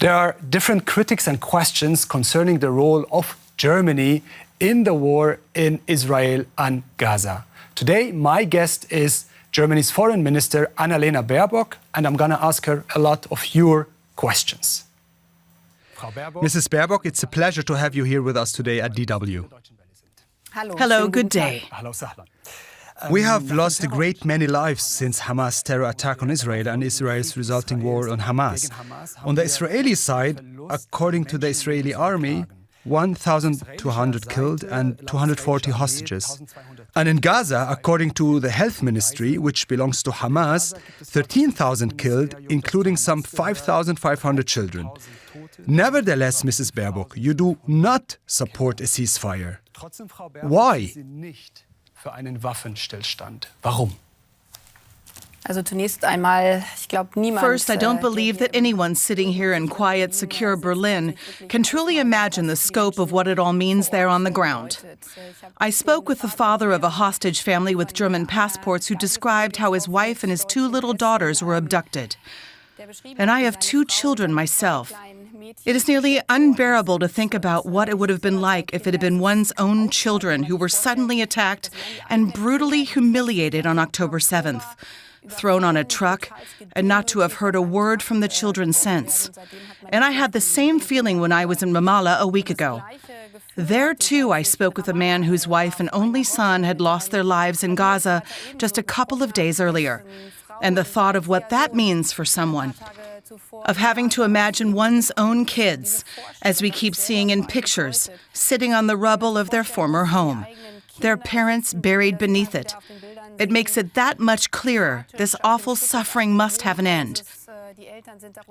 There are different critics and questions concerning the role of Germany in the war in Israel and Gaza. Today, my guest is Germany's Foreign Minister Annalena Baerbock, and I'm going to ask her a lot of your questions. Mrs. Baerbock, it's a pleasure to have you here with us today at DW. Hello, good day. We have lost a great many lives since Hamas' terror attack on Israel and Israel's resulting war on Hamas. On the Israeli side, according to the Israeli army, 1,200 killed and 240 hostages. And in Gaza, according to the health ministry, which belongs to Hamas, 13,000 killed, including some 5,500 children. Nevertheless, Mrs. Baerbock, you do not support a ceasefire. Why? Warum? First, I don't believe that anyone sitting here in quiet, secure Berlin can truly imagine the scope of what it all means there on the ground. I spoke with the father of a hostage family with German passports who described how his wife and his 2 little daughters were abducted. And I have 2 children myself. It is nearly unbearable to think about what it would have been like if it had been one's own children who were suddenly attacked and brutally humiliated on October 7th, thrown on a truck, and not to have heard a word from the children since. And I had the same feeling when I was in Ramallah a week ago. There, too, I spoke with a man whose wife and only son had lost their lives in Gaza just a couple of days earlier. And the thought of what that means for someone, of having to imagine one's own kids, as we keep seeing in pictures, sitting on the rubble of their former home, their parents buried beneath it. It makes it that much clearer this awful suffering must have an end.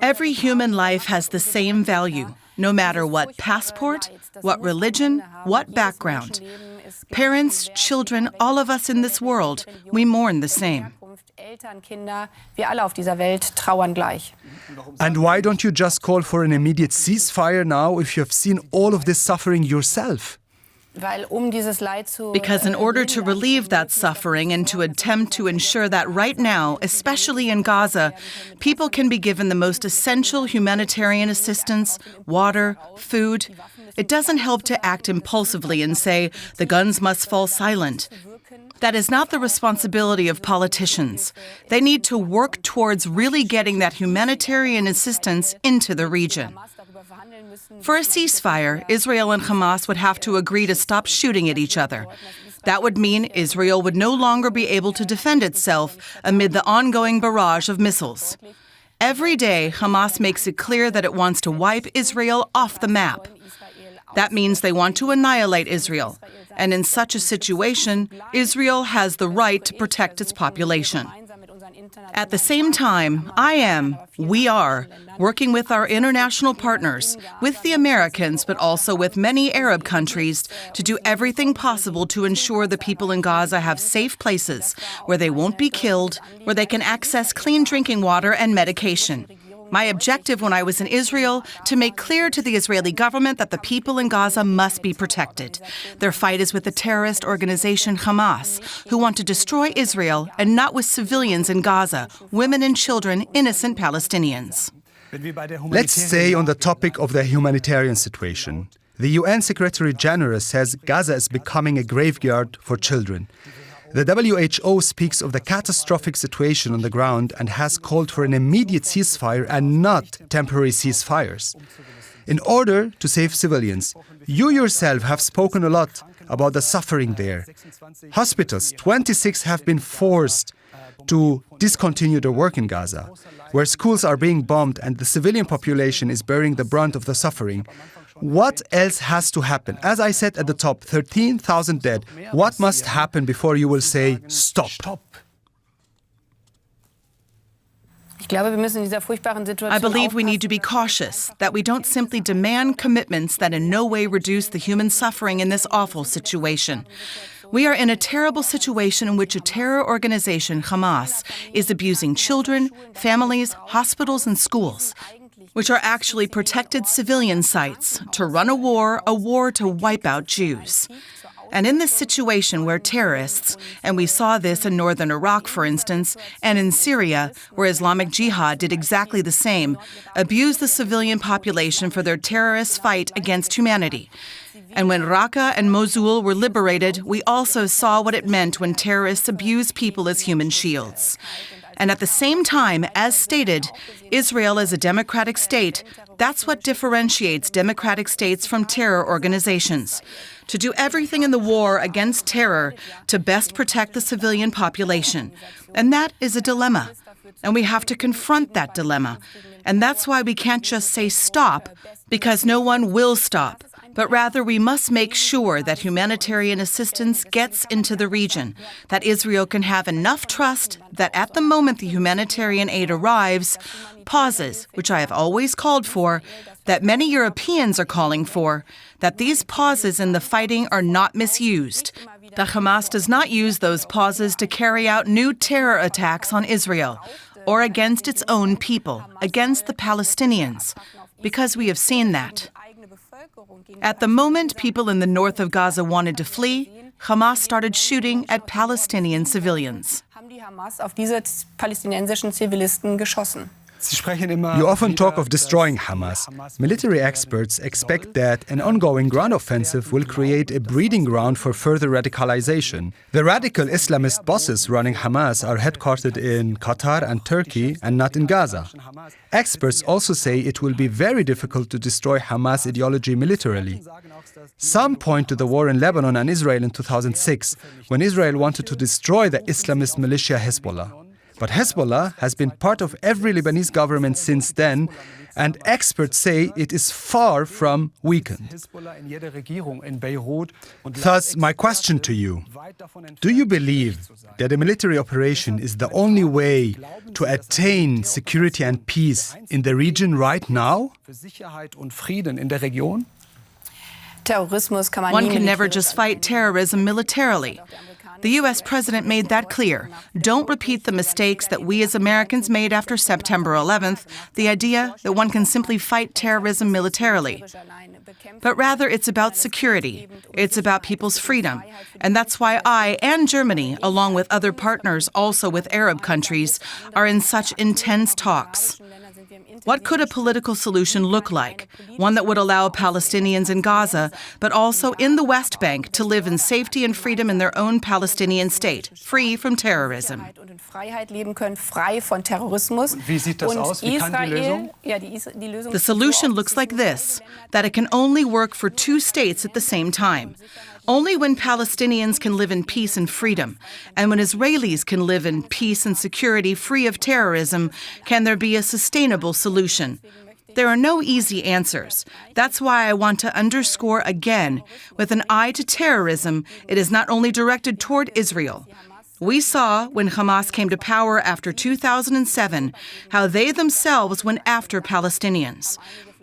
Every human life has the same value, no matter what passport, what religion, what background. Parents, children, all of us in this world, we mourn the same. And why don't you just call for an immediate ceasefire now if you have seen all of this suffering yourself? Because in order to relieve that suffering and to attempt to ensure that right now, especially in Gaza, people can be given the most essential humanitarian assistance, water, food, it doesn't help to act impulsively and say, the guns must fall silent. That is not the responsibility of politicians. They need to work towards really getting that humanitarian assistance into the region. For a ceasefire, Israel and Hamas would have to agree to stop shooting at each other. That would mean Israel would no longer be able to defend itself amid the ongoing barrage of missiles. Every day, Hamas makes it clear that it wants to wipe Israel off the map. That means they want to annihilate Israel. And in such a situation, Israel has the right to protect its population. At the same time, we are, working with our international partners, with the Americans, but also with many Arab countries, to do everything possible to ensure the people in Gaza have safe places where they won't be killed, where they can access clean drinking water and medication. My objective when I was in Israel, to make clear to the Israeli government that the people in Gaza must be protected. Their fight is with the terrorist organization Hamas, who want to destroy Israel and not with civilians in Gaza, women and children, innocent Palestinians. Let's stay on the topic of the humanitarian situation. The UN Secretary General says Gaza is becoming a graveyard for children. The WHO speaks of the catastrophic situation on the ground and has called for an immediate ceasefire and not temporary ceasefires. In order to save civilians, you yourself have spoken a lot about the suffering there. Hospitals, 26 have been forced to discontinue their work in Gaza, where schools are being bombed and the civilian population is bearing the brunt of the suffering. What else has to happen? As I said at the top, 13,000 dead. What must happen before you will say, stop? I believe we need to be cautious, that we don't simply demand commitments that in no way reduce the human suffering in this awful situation. We are in a terrible situation in which a terror organization, Hamas, is abusing children, families, hospitals, and schools, which are actually protected civilian sites, to run a war to wipe out Jews. And in this situation where terrorists, and we saw this in northern Iraq, for instance, and in Syria, where Islamic Jihad did exactly the same, abuse the civilian population for their terrorist fight against humanity. And when Raqqa and Mosul were liberated, we also saw what it meant when terrorists abuse people as human shields. And at the same time, as stated, Israel is a democratic state. That's what differentiates democratic states from terror organizations. To do everything in the war against terror to best protect the civilian population. And that is a dilemma. And we have to confront that dilemma. And that's why we can't just say stop, because no one will stop. But rather, we must make sure that humanitarian assistance gets into the region, that Israel can have enough trust that at the moment the humanitarian aid arrives, pauses, which I have always called for, that many Europeans are calling for, that these pauses in the fighting are not misused, that Hamas does not use those pauses to carry out new terror attacks on Israel or against its own people, against the Palestinians, because we have seen that. At the moment people in the north of Gaza wanted to flee, Hamas started shooting at Palestinian civilians. You often talk of destroying Hamas. Military experts expect that an ongoing ground offensive will create a breeding ground for further radicalization. The radical Islamist bosses running Hamas are headquartered in Qatar and Turkey and not in Gaza. Experts also say it will be very difficult to destroy Hamas ideology militarily. Some point to the war in Lebanon and Israel in 2006, when Israel wanted to destroy the Islamist militia Hezbollah. But Hezbollah has been part of every Lebanese government since then, and experts say it is far from weakened. Thus, my question to you, do you believe that a military operation is the only way to attain security and peace in the region right now? One can never just fight terrorism militarily. The U.S. president made that clear. Don't repeat the mistakes that we as Americans made after September 11th, the idea that one can simply fight terrorism militarily. But rather, it's about security. It's about people's freedom. And that's why I and Germany, along with other partners, also with Arab countries, are in such intense talks. What could a political solution look like? One that would allow Palestinians in Gaza, but also in the West Bank, to live in safety and freedom in their own Palestinian state, free from terrorism. The solution looks like this, that it can only work for two states at the same time. Only when Palestinians can live in peace and freedom, and when Israelis can live in peace and security free of terrorism, can there be a sustainable solution. There are no easy answers. That's why I want to underscore again, with an eye to terrorism, it is not only directed toward Israel. We saw, when Hamas came to power after 2007, how they themselves went after Palestinians.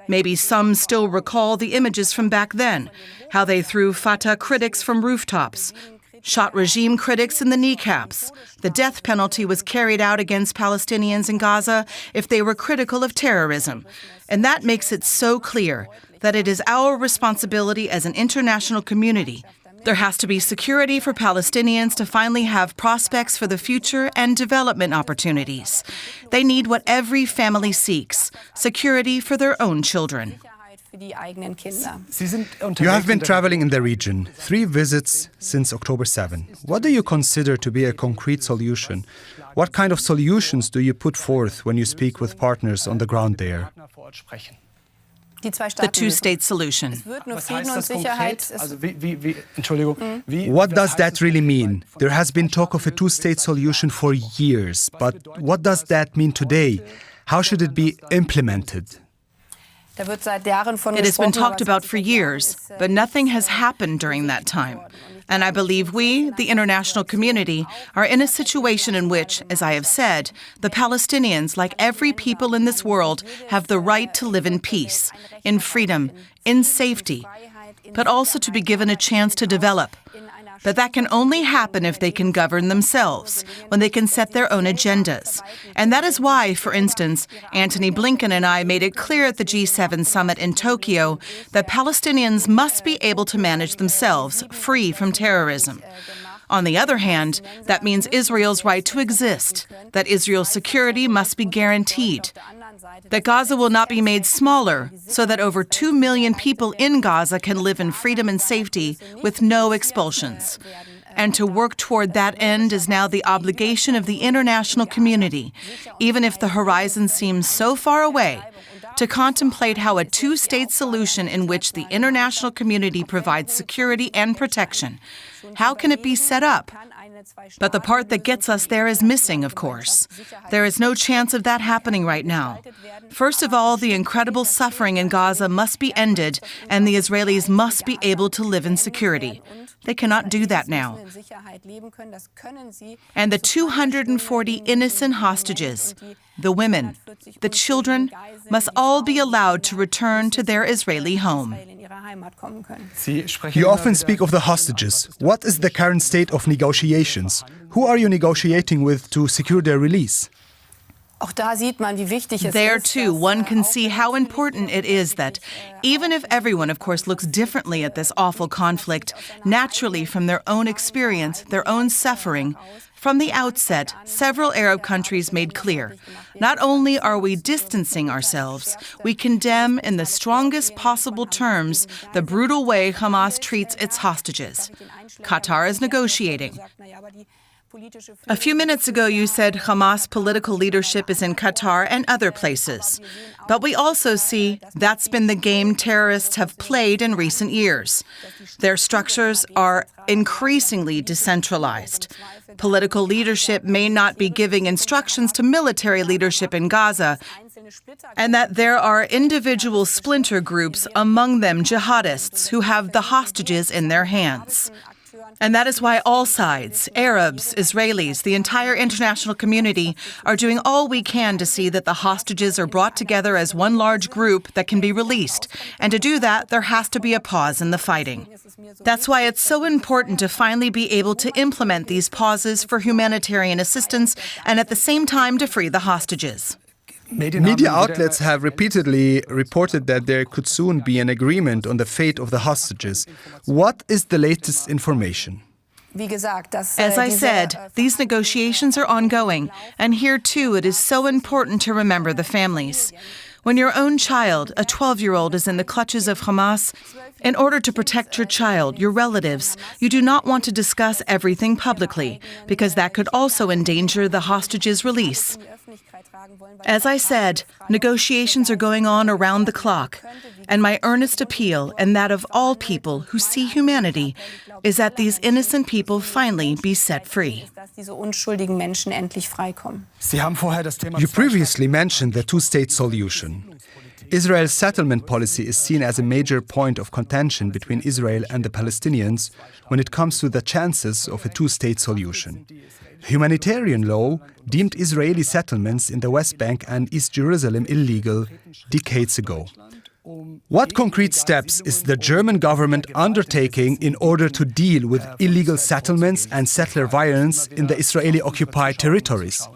Maybe some still recall the images from back then, how they threw Fatah critics from rooftops, shot regime critics in the kneecaps. The death penalty was carried out against Palestinians in Gaza if they were critical of terrorism. And that makes it so clear that it is our responsibility as an international community. There has to be security for Palestinians to finally have prospects for the future and development opportunities. They need what every family seeks, security for their own children. You have been traveling in the region, 3 visits since October 7. What do you consider to be a concrete solution? What kind of solutions do you put forth when you speak with partners on the ground there? The two-state solution. What does that really mean? There has been talk of a two-state solution for years, but what does that mean today? How should it be implemented? It has been talked about for years, but nothing has happened during that time. And I believe we, the international community, are in a situation in which, as I have said, the Palestinians, like every people in this world, have the right to live in peace, in freedom, in safety, but also to be given a chance to develop. But that can only happen if they can govern themselves, when they can set their own agendas. And that is why, for instance, Antony Blinken and I made it clear at the G7 summit in Tokyo that Palestinians must be able to manage themselves, free from terrorism. On the other hand, that means Israel's right to exist, that Israel's security must be guaranteed, that Gaza will not be made smaller so that over 2 million people in Gaza can live in freedom and safety with no expulsions. And to work toward that end is now the obligation of the international community, even if the horizon seems so far away, to contemplate how a two-state solution in which the international community provides security and protection. How can it be set up? But the part that gets us there is missing, of course. There is no chance of that happening right now. First of all, the incredible suffering in Gaza must be ended, and the Israelis must be able to live in security. They cannot do that now. And the 240 innocent hostages, the women, the children, must all be allowed to return to their Israeli home. You often speak of the hostages. What is the current state of negotiations? Who are you negotiating with to secure their release? There, too, one can see how important it is that, even if everyone, of course, looks differently at this awful conflict, naturally from their own experience, their own suffering, from the outset, several Arab countries made clear, not only are we distancing ourselves, we condemn in the strongest possible terms the brutal way Hamas treats its hostages. Qatar is negotiating. A few minutes ago, you said Hamas political leadership is in Qatar and other places. But we also see that's been the game terrorists have played in recent years. Their structures are increasingly decentralized. Political leadership may not be giving instructions to military leadership in Gaza, and that there are individual splinter groups, among them jihadists, who have the hostages in their hands. And that is why all sides, Arabs, Israelis, the entire international community, are doing all we can to see that the hostages are brought together as one large group that can be released. And to do that, there has to be a pause in the fighting. That's why it's so important to finally be able to implement these pauses for humanitarian assistance and at the same time to free the hostages. Media outlets have repeatedly reported that there could soon be an agreement on the fate of the hostages. What is the latest information? As I said, these negotiations are ongoing, and here too it is so important to remember the families. When your own child, a 12-year-old, is in the clutches of Hamas, in order to protect your child, your relatives, you do not want to discuss everything publicly, because that could also endanger the hostages' release. As I said, negotiations are going on around the clock, and my earnest appeal, and that of all people who see humanity, is that these innocent people finally be set free. You previously mentioned the two-state solution. Israel's settlement policy is seen as a major point of contention between Israel and the Palestinians when it comes to the chances of a two-state solution. Humanitarian law deemed Israeli settlements in the West Bank and East Jerusalem illegal decades ago. What concrete steps is the German government undertaking in order to deal with illegal settlements and settler violence in the Israeli-occupied territories?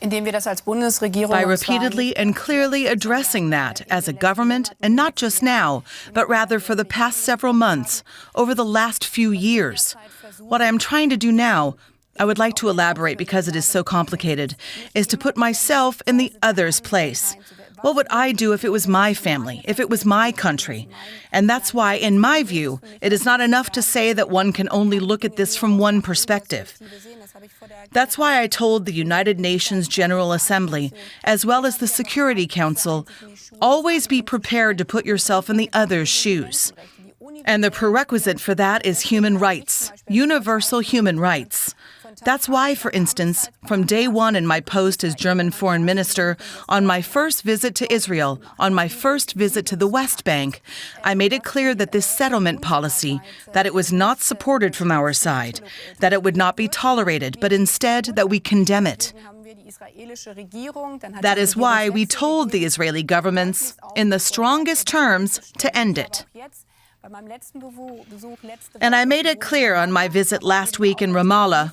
By repeatedly and clearly addressing that as a government, and not just now, but rather for the past several months, over the last few years. What I am trying to do now, I would like to elaborate because it is so complicated, is to put myself in the other's place. What would I do if it was my family, if it was my country? And that's why, in my view, it is not enough to say that one can only look at this from one perspective. That's why I told the United Nations General Assembly, as well as the Security Council, always be prepared to put yourself in the other's shoes. And the prerequisite for that is human rights, universal human rights. That's why, for instance, from day one in my post as German Foreign Minister, on my first visit to Israel, on my first visit to the West Bank, I made it clear that this settlement policy, that it was not supported from our side, that it would not be tolerated, but instead that we condemn it. That is why we told the Israeli governments, in the strongest terms, to end it. And I made it clear on my visit last week in Ramallah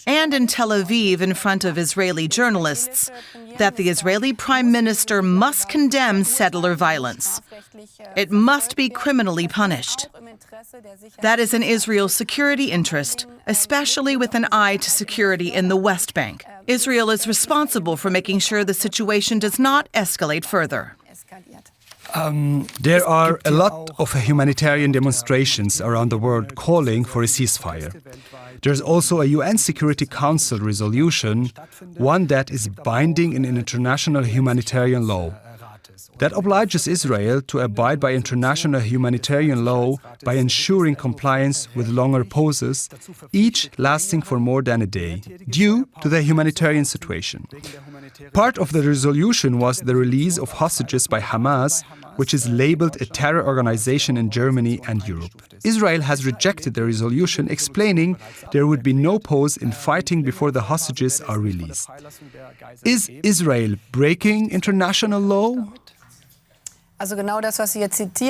and in Tel Aviv in front of Israeli journalists that the Israeli Prime Minister must condemn settler violence. It must be criminally punished. That is in Israel's security interest, especially with an eye to security in the West Bank. Israel is responsible for making sure the situation does not escalate further. There are a lot of humanitarian demonstrations around the world calling for a ceasefire. There's also a UN Security Council resolution, one that is binding in international humanitarian law. That obliges Israel to abide by international humanitarian law by ensuring compliance with longer pauses, each lasting for more than a day, due to the humanitarian situation. Part of the resolution was the release of hostages by Hamas, which is labeled a terror organization in Germany and Europe. Israel has rejected the resolution, explaining there would be no pause in fighting before the hostages are released. Is Israel breaking international law?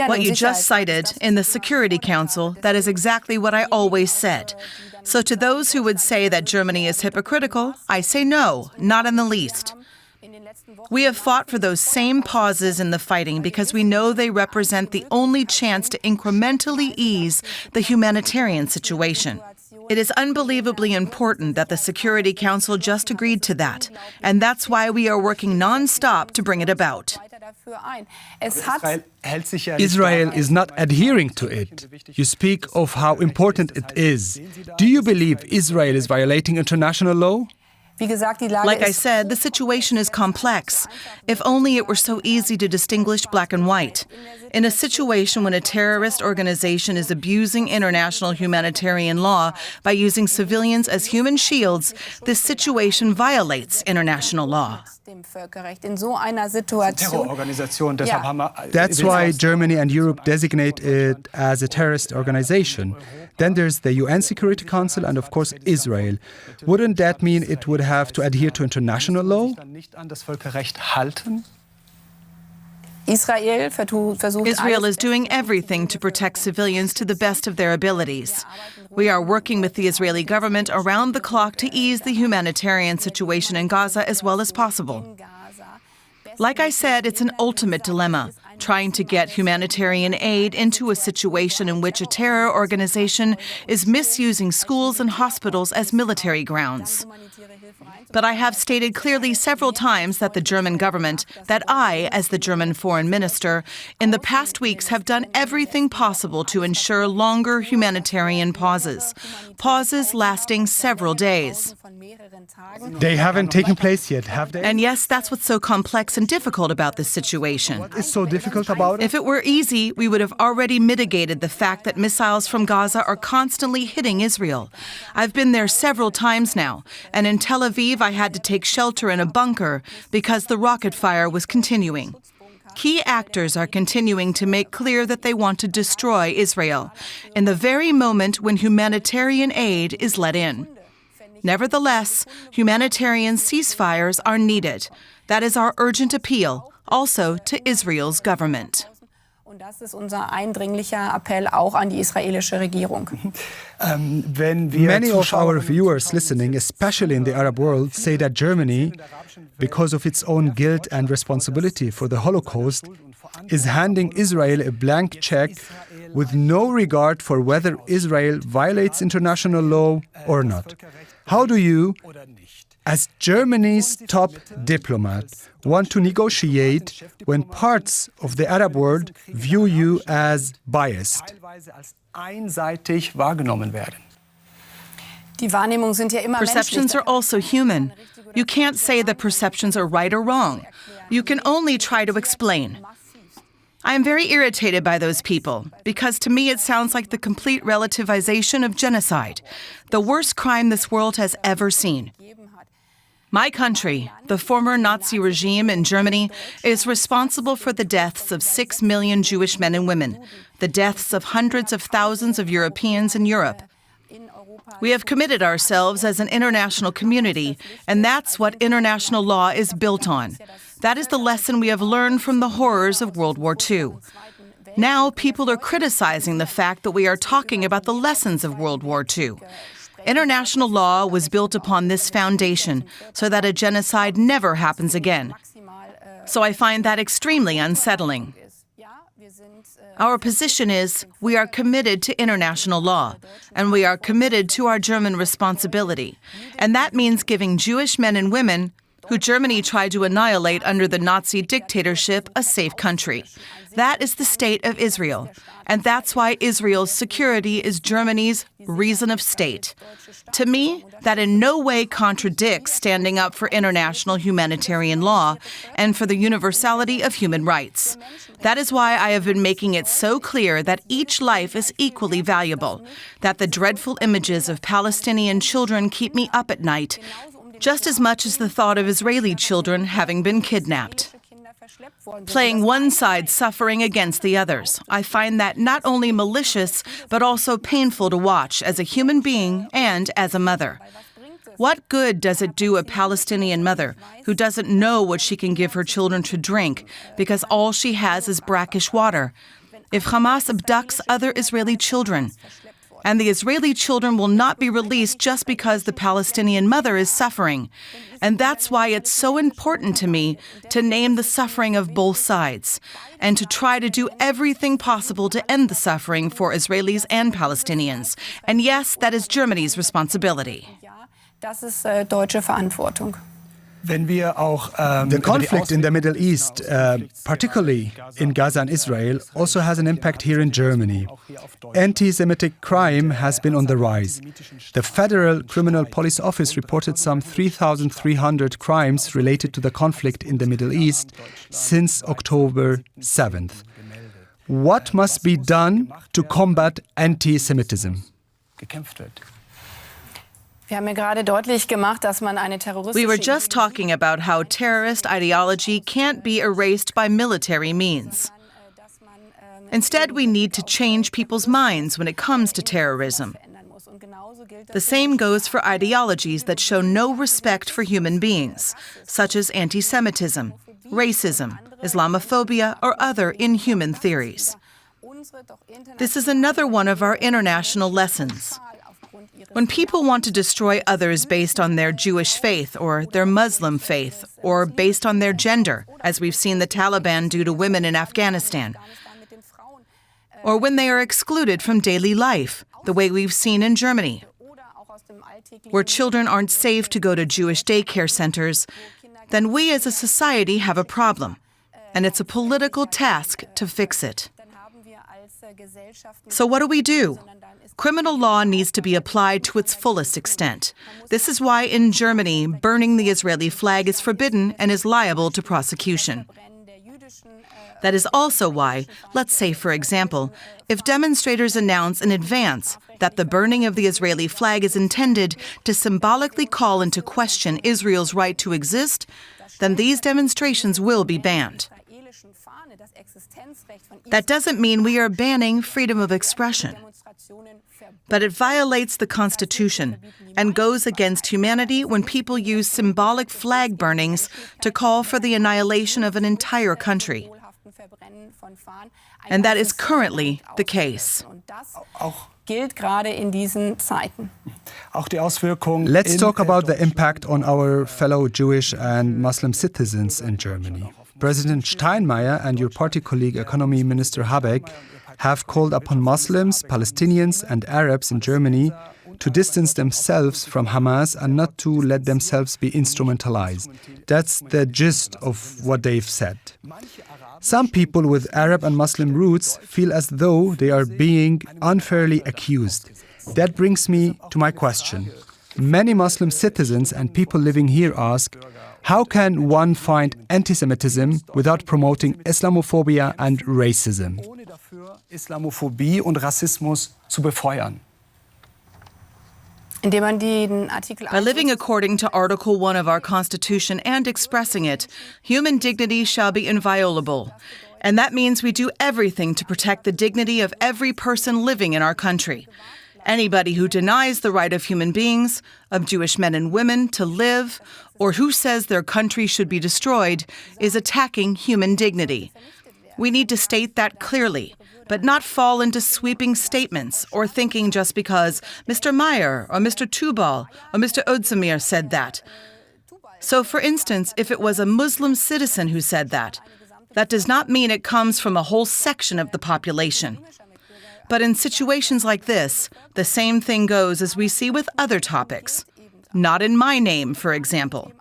What you just cited in the Security Council, that is exactly what I always said. So to those who would say that Germany is hypocritical, I say no, not in the least. We have fought for those same pauses in the fighting because we know they represent the only chance to incrementally ease the humanitarian situation. It is unbelievably important that the Security Council just agreed to that, and that's why we are working non-stop to bring it about. Israel is not adhering to it. You speak of how important it is. Do you believe Israel is violating international law? Like I said, the situation is complex. If only it were so easy to distinguish black and white. In a situation when a terrorist organization is abusing international humanitarian law by using civilians as human shields, this situation violates international law. That's why Germany and Europe designate it as a terrorist organization. Then there's the UN Security Council and, of course, Israel. Wouldn't that mean it would have to adhere to international law? Israel is doing everything to protect civilians to the best of their abilities. We are working with the Israeli government around the clock to ease the humanitarian situation in Gaza as well as possible. Like I said, it's an ultimate dilemma, trying to get humanitarian aid into a situation in which a terror organization is misusing schools and hospitals as military grounds. But I have stated clearly several times that the German government, that I, as the German foreign minister, in the past weeks have done everything possible to ensure longer humanitarian pauses lasting several days. They haven't taken place yet, have they? And yes, that's what's so complex and difficult about this situation. What is so difficult about it? If it were easy, we would have already mitigated the fact that missiles from Gaza are constantly hitting Israel. I've been there several times now, and in Tel Aviv I had to take shelter in a bunker because the rocket fire was continuing. Key actors are continuing to make clear that they want to destroy Israel, in the very moment when humanitarian aid is let in. Nevertheless, humanitarian ceasefires are needed. That is our urgent appeal, also to Israel's government. Das ist unser eindringlicher Appell auch an die israelische Regierung. Many of our viewers listening, especially in the Arab world, say that Germany, because of its own guilt and responsibility for the Holocaust, is handing Israel a blank check with no regard for whether Israel violates international law or not. How do you, as Germany's top diplomat, want to negotiate when parts of the Arab world view you as biased? Perceptions are also human. You can't say that perceptions are right or wrong. You can only try to explain. I am very irritated by those people, because to me it sounds like the complete relativization of genocide, the worst crime this world has ever seen. My country, the former Nazi regime in Germany, is responsible for the deaths of 6 million Jewish men and women, the deaths of hundreds of thousands of Europeans in Europe. We have committed ourselves as an international community, and that's what international law is built on. That is the lesson we have learned from the horrors of World War II. Now people are criticizing the fact that we are talking about the lessons of World War II. International law was built upon this foundation so that a genocide never happens again. So I find that extremely unsettling. Our position is we are committed to international law, and we are committed to our German responsibility. And that means giving Jewish men and women, who Germany tried to annihilate under the Nazi dictatorship, a safe country. That is the state of Israel. And that's why Israel's security is Germany's reason of state. To me, that in no way contradicts standing up for international humanitarian law and for the universality of human rights. That is why I have been making it so clear that each life is equally valuable, that the dreadful images of Palestinian children keep me up at night, just as much as the thought of Israeli children having been kidnapped. Playing one side suffering against the others. I find that not only malicious, but also painful to watch as a human being and as a mother. What good does it do a Palestinian mother who doesn't know what she can give her children to drink because all she has is brackish water, if Hamas abducts other Israeli children? And the Israeli children will not be released just because the Palestinian mother is suffering. And that's why it's so important to me to name the suffering of both sides and to try to do everything possible to end the suffering for Israelis and Palestinians. And yes, that is Germany's responsibility. Das ist deutsche Verantwortung. The conflict in the Middle East, particularly in Gaza and Israel, also has an impact here in Germany. Anti-Semitic crime has been on the rise. The Federal Criminal Police Office reported some 3,300 crimes related to the conflict in the Middle East since October 7th. What must be done to combat anti-Semitism? Wir haben ja gerade deutlich gemacht, dass man eine terroristische We were just talking about how terrorist ideology can't be erased by military means. Instead, we need to change people's minds when it comes to terrorism. The same goes for ideologies that show no respect for human beings, such as anti-Semitism, racism, Islamophobia, or other inhuman theories. This is another one of our international lessons. When people want to destroy others based on their Jewish faith or their Muslim faith or based on their gender, as we've seen the Taliban do to women in Afghanistan, or when they are excluded from daily life, the way we've seen in Germany, where children aren't safe to go to Jewish daycare centers, then we as a society have a problem, and it's a political task to fix it. So what do? Criminal law needs to be applied to its fullest extent. This is why in Germany, burning the Israeli flag is forbidden and is liable to prosecution. That is also why, let's say, for example, if demonstrators announce in advance that the burning of the Israeli flag is intended to symbolically call into question Israel's right to exist, then these demonstrations will be banned. That doesn't mean we are banning freedom of expression, but it violates the Constitution and goes against humanity when people use symbolic flag burnings to call for the annihilation of an entire country. And that is currently the case. Gilt gerade in diesen Zeiten. Let's talk about the impact on our fellow Jewish and Muslim citizens in Germany. President Steinmeier and your party colleague, Economy Minister Habeck, have called upon Muslims, Palestinians and Arabs in Germany to distance themselves from Hamas and not to let themselves be instrumentalized. That's the gist of what they've said. Some people with Arab and Muslim roots feel as though they are being unfairly accused. That brings me to my question. Many Muslim citizens and people living here ask, how can one fight anti-Semitism without promoting Islamophobia and racism? Islamophobie und Rassismus zu befeuern. By living according to Article 1 of our Constitution and expressing it, human dignity shall be inviolable. And that means we do everything to protect the dignity of every person living in our country. Anybody who denies the right of human beings, of Jewish men and women to live, or who says their country should be destroyed, is attacking human dignity. We need to state that clearly, but not fall into sweeping statements or thinking just because Mr. Meyer or Mr. Tubal or Mr. Özdemir said that. So, for instance, if it was a Muslim citizen who said that does not mean it comes from a whole section of the population. But in situations like this, the same thing goes as we see with other topics. Not in my name, for example.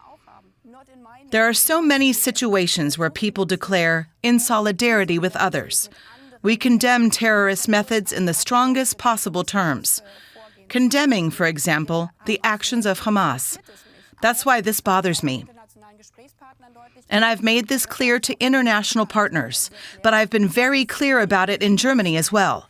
There are so many situations where people declare in solidarity with others. We condemn terrorist methods in the strongest possible terms. Condemning, for example, the actions of Hamas. That's why this bothers me. And I've made this clear to international partners, but I've been very clear about it in Germany as well.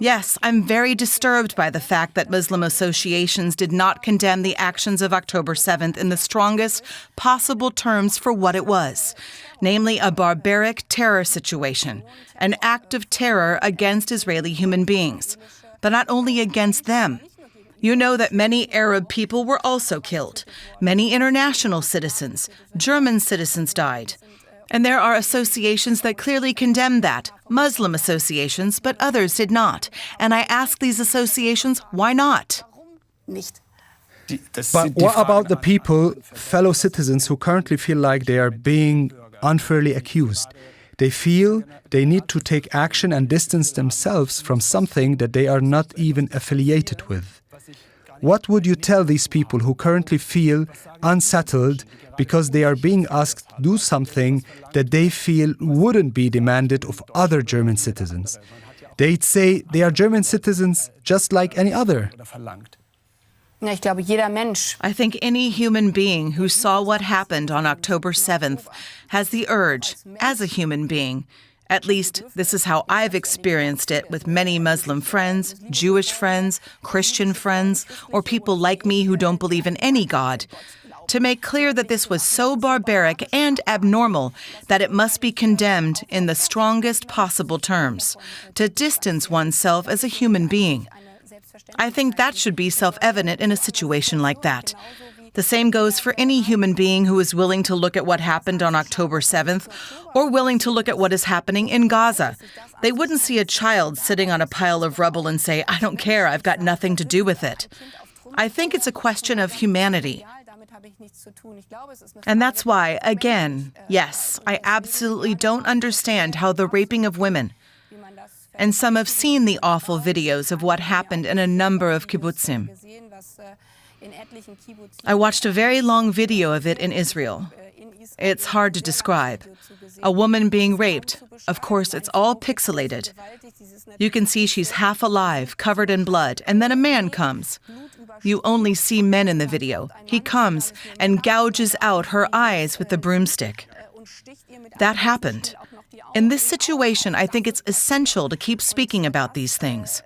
Yes, I'm very disturbed by the fact that Muslim associations did not condemn the actions of October 7th in the strongest possible terms for what it was, namely a barbaric terror situation, an act of terror against Israeli human beings, but not only against them. You know that many Arab people were also killed. Many international citizens, German citizens died. And there are associations that clearly condemn that, Muslim associations, but others did not. And I ask these associations, why not? But what about the people, fellow citizens, who currently feel like they are being unfairly accused? They feel they need to take action and distance themselves from something that they are not even affiliated with. What would you tell these people who currently feel unsettled because they are being asked to do something that they feel wouldn't be demanded of other German citizens? They'd say they are German citizens just like any other. I think any human being who saw what happened on October 7th has the urge, as a human being, at least this is how I've experienced it with many Muslim friends, Jewish friends, Christian friends, or people like me who don't believe in any God, to make clear that this was so barbaric and abnormal that it must be condemned in the strongest possible terms, to distance oneself as a human being. I think that should be self-evident in a situation like that. The same goes for any human being who is willing to look at what happened on October 7th or willing to look at what is happening in Gaza. They wouldn't see a child sitting on a pile of rubble and say, I don't care, I've got nothing to do with it. I think it's a question of humanity. And that's why, again, yes, I absolutely don't understand how the raping of women, and some have seen the awful videos of what happened in a number of kibbutzim. I watched a very long video of it in Israel. It's hard to describe. A woman being raped. Of course, it's all pixelated. You can see she's half alive, covered in blood, and then a man comes. You only see men in the video. He comes and gouges out her eyes with the broomstick. That happened. In this situation, I think it's essential to keep speaking about these things.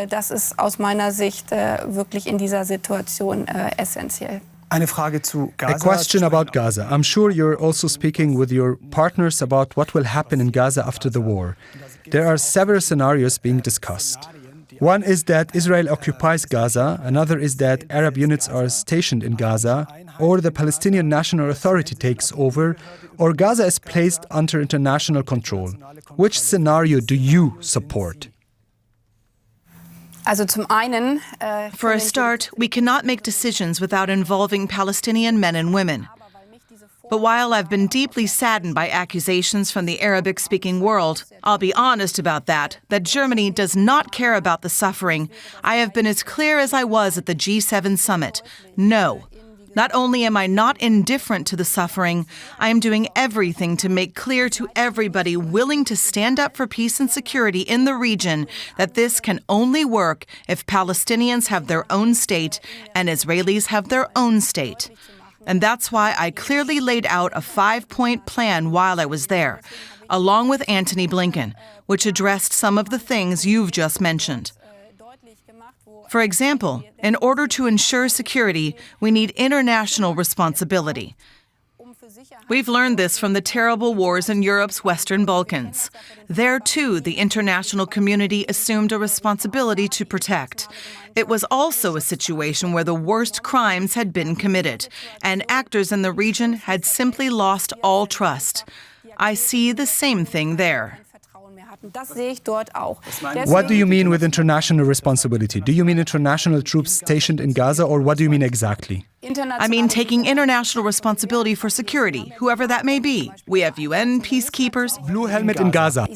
Das ist aus meiner Sicht wirklich in dieser Situation essentiell. A question about Gaza. I'm sure you're also speaking with your partners about what will happen in Gaza after the war. There are several scenarios being discussed. One is that Israel occupies Gaza, another is that Arab units are stationed in Gaza, or the Palestinian National Authority takes over, or Gaza is placed under international control. Which scenario do you support? For a start, we cannot make decisions without involving Palestinian men and women. But while I've been deeply saddened by accusations from the Arabic-speaking world, I'll be honest about that Germany does not care about the suffering, I have been as clear as I was at the G7 summit. No. Not only am I not indifferent to the suffering, I am doing everything to make clear to everybody willing to stand up for peace and security in the region that this can only work if Palestinians have their own state and Israelis have their own state. And that's why I clearly laid out a 5-point plan while I was there, along with Antony Blinken, which addressed some of the things you've just mentioned. For example, in order to ensure security, we need international responsibility. We've learned this from the terrible wars in Europe's Western Balkans. There, too, the international community assumed a responsibility to protect. It was also a situation where the worst crimes had been committed, and actors in the region had simply lost all trust. I see the same thing there. What do you mean with international responsibility? Do you mean international troops stationed in Gaza, or what do you mean exactly? I mean taking international responsibility for security, whoever that may be. We have UN peacekeepers. Blue helmet in Gaza.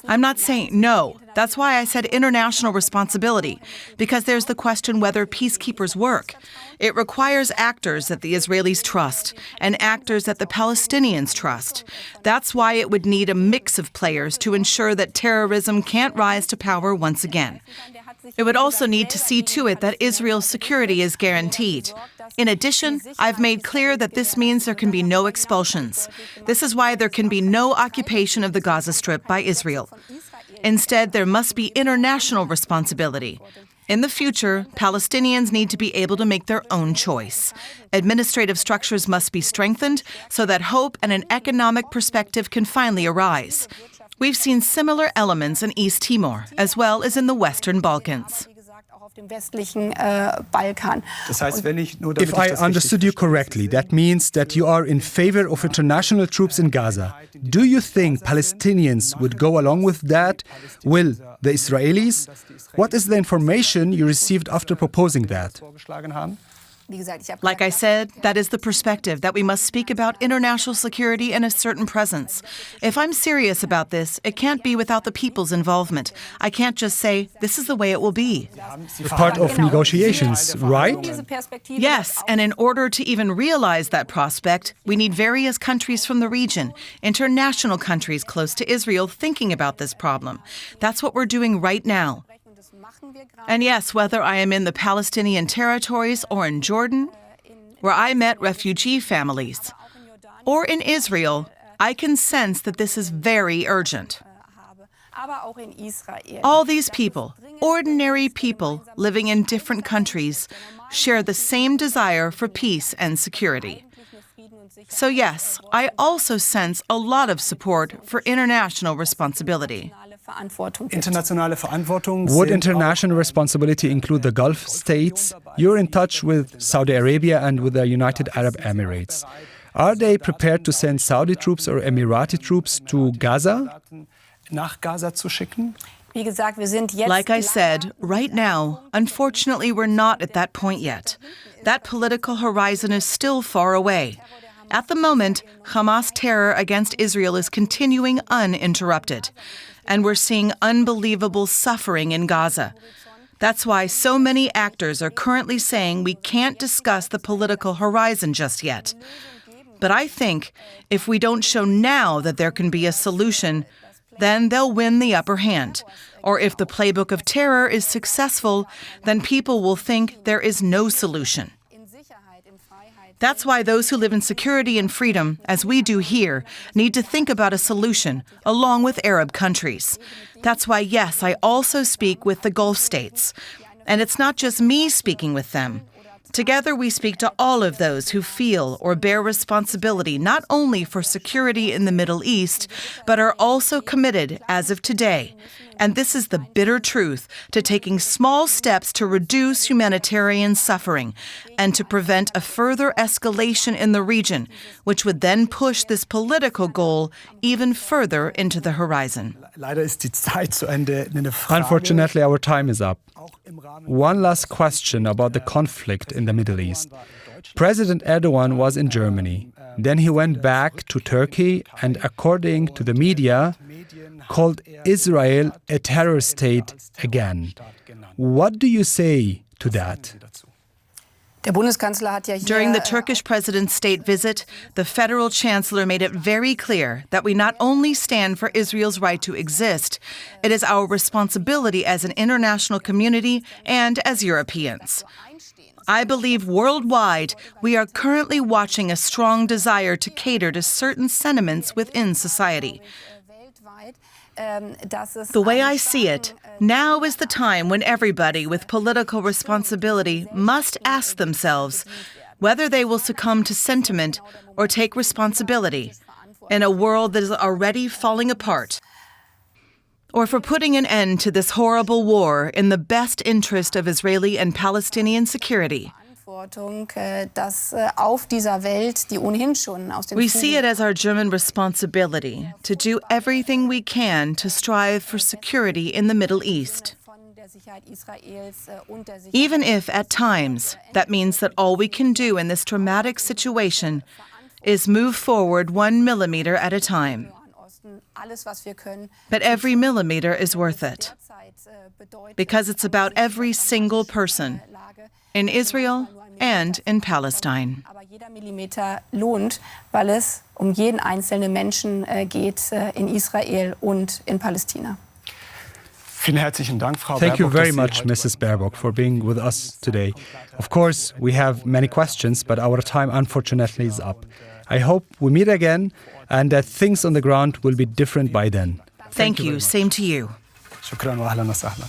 I'm not saying no. That's why I said international responsibility, because there's the question whether peacekeepers work. It requires actors that the Israelis trust and actors that the Palestinians trust. That's why it would need a mix of players to ensure that terrorism can't rise to power once again. It would also need to see to it that Israel's security is guaranteed. In addition, I've made clear that this means there can be no expulsions. This is why there can be no occupation of the Gaza Strip by Israel. Instead, there must be international responsibility. In the future, Palestinians need to be able to make their own choice. Administrative structures must be strengthened so that hope and an economic perspective can finally arise. We've seen similar elements in East Timor, as well as in the Western Balkans. If I understood you correctly, that means that you are in favor of international troops in Gaza. Do you think Palestinians would go along with that? Will the Israelis? What is the information you received after proposing that? Like I said, that is the perspective, that we must speak about international security and a certain presence. If I'm serious about this, it can't be without the people's involvement. I can't just say, this is the way it will be. You're part of negotiations, right? Yes, and in order to even realize that prospect, we need various countries from the region, international countries close to Israel thinking about this problem. That's what we're doing right now. And yes, whether I am in the Palestinian territories or in Jordan, where I met refugee families, or in Israel, I can sense that this is very urgent. All these people, ordinary people living in different countries, share the same desire for peace and security. So yes, I also sense a lot of support for international responsibility. Would international responsibility include the Gulf states? You're in touch with Saudi Arabia and with the United Arab Emirates. Are they prepared to send Saudi troops or Emirati troops to Gaza? Like I said, right now, unfortunately, we're not at that point yet. That political horizon is still far away. At the moment, Hamas terror against Israel is continuing uninterrupted. And we're seeing unbelievable suffering in Gaza. That's why so many actors are currently saying we can't discuss the political horizon just yet. But I think if we don't show now that there can be a solution, then they'll win the upper hand. Or if the playbook of terror is successful, then people will think there is no solution. That's why those who live in security and freedom, as we do here, need to think about a solution, along with Arab countries. That's why, yes, I also speak with the Gulf states. And it's not just me speaking with them. Together we speak to all of those who feel or bear responsibility not only for security in the Middle East, but are also committed, as of today, and this is the bitter truth, to taking small steps to reduce humanitarian suffering and to prevent a further escalation in the region, which would then push this political goal even further into the horizon. Unfortunately, our time is up. One last question about the conflict in the Middle East. President Erdogan was in Germany. Then he went back to Turkey and, according to the media, called Israel a terror state again. What do you say to that? During the Turkish president's state visit, the federal chancellor made it very clear that we not only stand for Israel's right to exist, it is our responsibility as an international community and as Europeans. I believe worldwide we are currently watching a strong desire to cater to certain sentiments within society. The way I see it, now is the time when everybody with political responsibility must ask themselves whether they will succumb to sentiment or take responsibility in a world that is already falling apart, or for putting an end to this horrible war in the best interest of Israeli and Palestinian security. We see it as our German responsibility to do everything we can to strive for security in the Middle East. Even if, at times, that means that all we can do in this dramatic situation is move forward 1 millimeter at a time. But every millimeter is worth it, because it's about every single person, in Israel and in Palestine. Aber jeder Millimeter lohnt, weil es jeden einzelnen Menschen geht in Israel und in Palästina. Vielen herzlichen Dank, Frau Thank you Baerbock, very dass Sie much, heute Mrs. Baerbock, for being with us today. Of course, we have many questions, but our time unfortunately is up. I hope we meet again and that things on the ground will be different by then. Thank you. Same to you. شكرا وأهلا وسهلا.